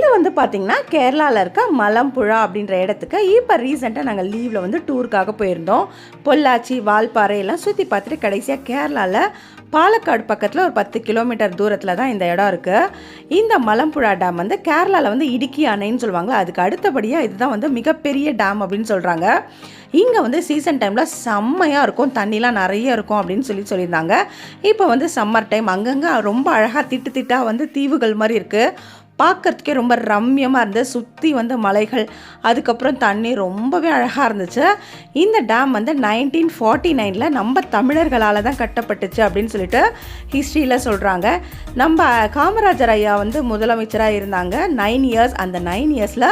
இது வந்து பார்த்திங்கன்னா கேரளாவில் இருக்க மலம்புழா அப்படின்ற இடத்துக்கு இப்போ ரீசெண்டாக நாங்கள் லீவில் வந்து டூருக்காக போயிருந்தோம். பொள்ளாச்சி, வால்பாறை எல்லாம் சுற்றி பார்த்துட்டு கடைசியாக கேரளாவில் பாலக்காடு பக்கத்தில் ஒரு 10 கிலோமீட்டர் தூரத்தில் தான் இந்த இடம் இருக்குது. இந்த மலம்புழா டேம் வந்து கேரளாவில் வந்து இடுக்கி அணைன்னு சொல்லுவாங்களா, அதுக்கு அடுத்தபடியாக இதுதான் வந்து மிகப்பெரிய டேம் அப்படின்னு சொல்கிறாங்க. இங்கே வந்து சீசன் டைமில் செம்மையாக இருக்கும், தண்ணிலாம் நிறைய இருக்கும் அப்படின்னு சொல்லியிருந்தாங்க. இப்போ வந்து சம்மர் டைம், அங்கங்கே ரொம்ப அழகாக திட்டாக வந்து தீவுகள் மாதிரி இருக்குது. பார்க்குறதுக்கே ரொம்ப ரம்யமாக இருந்தது. சுற்றி வந்து மலைகள், அதுக்கப்புறம் தண்ணி ரொம்பவே அழகாக இருந்துச்சு. இந்த டேம் வந்து 1949 நம்ம தமிழர்களால் தான் கட்டப்பட்டுச்சு அப்படின்னு சொல்லிட்டு ஹிஸ்ட்ரியில் சொல்கிறாங்க. நம்ம காமராஜர் ஐயா வந்து முதலமைச்சராக இருந்தாங்க 9 இயர்ஸ். அந்த 9 இயர்ஸில்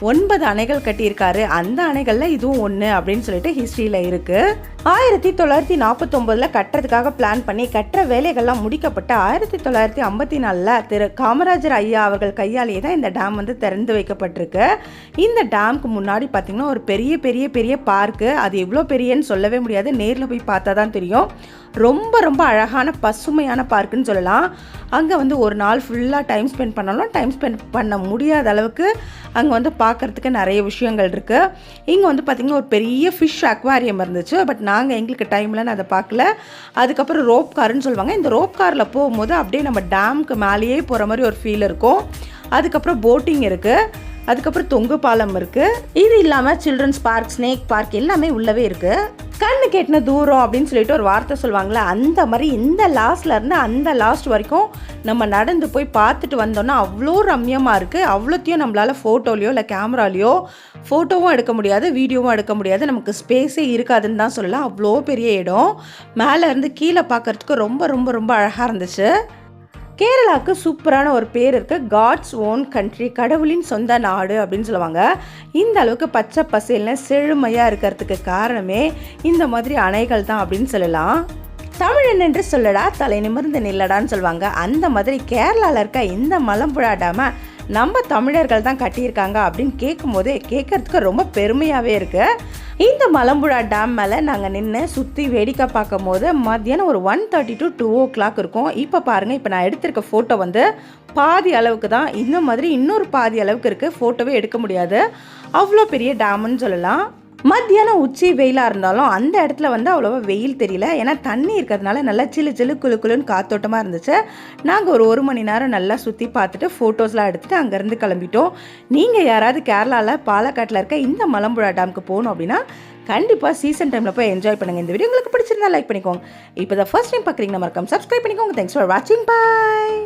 9 அணைகள் கட்டியிருக்காரு. அந்த அணைகளில் இதுவும் ஒன்று அப்படின்னு சொல்லிட்டு ஹிஸ்ட்ரியில் இருக்குது. 1949 கட்டுறதுக்காக பிளான் பண்ணி கட்டுற வேலைகள்லாம் முடிக்கப்பட்டு 1954 திரு காமராஜர் ஐயா அவர்கள் கையாலேயே தான் இந்த டேம் வந்து திறந்து வைக்கப்பட்டிருக்கு. இந்த டேமுக்கு முன்னாடி பார்த்திங்கன்னா ஒரு பெரிய பார்க்கு. அது எவ்வளோ பெரியன்னு சொல்லவே முடியாது, நேரில் போய் பார்த்தா தான் தெரியும். ரொம்ப அழகான பசுமையான பார்க்குன்னு சொல்லலாம். அங்கே வந்து ஒரு நாள் ஃபுல்லாக டைம் ஸ்பெண்ட் பண்ணாலும் டைம் ஸ்பெண்ட் பண்ண முடியாத அளவுக்கு அங்கே வந்து பார்க்குறதுக்கு நிறைய விஷயங்கள் இருக்குது. இங்கே வந்து பார்த்திங்கன்னா ஒரு பெரிய ஃபிஷ் அக்வாரியம் இருந்துச்சு. பட் நாங்கள் எங்களுக்கு டைமில் நான் அதை பார்க்கல. அதுக்கப்புறம் ரோப் காருன்னு சொல்லுவாங்க. இந்த ரோப் காரில் போகும்போது அப்படியே நம்ம டேமுக்கு மேலேயே போகிற மாதிரி ஒரு ஃபீல் இருக்கும். அதுக்கப்புறம் போட்டிங் இருக்குது. அதுக்கப்புறம் தொங்கு பாலம் இருக்குது. இது இல்லாமல் சில்ட்ரன்ஸ் பார்க், ஸ்னேக் பார்க் எல்லாமே உள்ளவே இருக்குது. கண்ணு கேட்டின தூரம் அப்படின்னு சொல்லிட்டு ஒரு வார்த்தை சொல்லுவாங்களே, அந்த மாதிரி இந்த லாஸ்ட்லேருந்து அந்த லாஸ்ட் வரைக்கும் நம்ம நடந்து போய் பார்த்துட்டு வந்தோன்னா அவ்வளோ ரம்யமாக இருக்குது. அவ்வளோத்தையும் நம்மளால் ஃபோட்டோலையோ இல்லை கேமராலையோ ஃபோட்டோவும் எடுக்க முடியாது, வீடியோவும் எடுக்க முடியாது. நமக்கு ஸ்பேஸே இருக்காதுன்னு தான் சொல்லலாம். அவ்வளோ பெரிய இடம். மேலே இருந்து கீழே பார்க்குறதுக்கு ரொம்ப அழகாக இருந்துச்சு. கேரளாவுக்கு சூப்பரான ஒரு பேர் இருக்குது, காட்ஸ் ஓன் கண்ட்ரி, கடவுளின் சொந்த நாடு அப்படின்னு சொல்லுவாங்க. இந்த அளவுக்கு பச்சை பசேல்னு செழுமையாக இருக்கிறதுக்கு காரணமே இந்த மாதிரி அணைகள் தான் அப்படின்னு சொல்லலாம். தமிழன் என்று சொல்லடா தலை நிமிர்ந்து நில்லடான்னு சொல்லுவாங்க. அந்த மாதிரி கேரளாவில் இருக்க இந்த மலம்புழா டேமை நம்ம தமிழர்கள் தான் கட்டியிருக்காங்க அப்படின்னு கேட்கும்போதே கேட்கறதுக்கு ரொம்ப பெருமையாகவே இருக்குது. இந்த மலம்புழா டேம் மேலே நாங்கள் நின்று சுற்றி வேடிக்கை பார்க்கும் போது மத்தியானம் ஒரு 1:30 to 2 o'clock இருக்கும். இப்போ பாருங்கள், இப்போ நான் எடுத்திருக்க ஃபோட்டோ வந்து பாதி அளவுக்கு தான். இந்த மாதிரி இன்னொரு பாதி அளவுக்கு இருக்குது, ஃபோட்டோவே எடுக்க முடியாது. அவ்வளோ பெரிய டேம்னு சொல்லலாம். மத்தியானம் உச்சி வெயிலாக இருந்தாலும் அந்த இடத்துல வந்து அவ்வளோவா வெயில் தெரியல. ஏன்னா தண்ணி இருக்கிறதுனால நல்லா சில்லு குளுன்னு காத்தோட்டமாக இருந்துச்சு. நாங்கள் ஒரு 1 மணி நேரம் நல்லா சுற்றி பார்த்துட்டு ஃபோட்டோஸ்லாம் எடுத்துகிட்டு அங்கேருந்து கிளம்பிட்டோம். நீங்கள் யாராவது கேரளாவில் பாலக்காட்டில் இருக்க இந்த மலம்புழா டேமுக்கு போகணும் அப்படின்னா கண்டிப்பாக சீசன் டைமில் போய் என்ஜாய் பண்ணுங்கள். இந்த வீடியோ உங்களுக்கு பிடிச்சிருந்தா லைக் பண்ணிக்கோங்க. இப்போ தான் ஃபர்ஸ்ட் டைம் பார்க்குறீங்கன்னா மறக்காம சப்ஸ்கிரைப் பண்ணிக்கோங்க. தேங்க்ஸ் ஃபார் வாட்சிங். பாய்.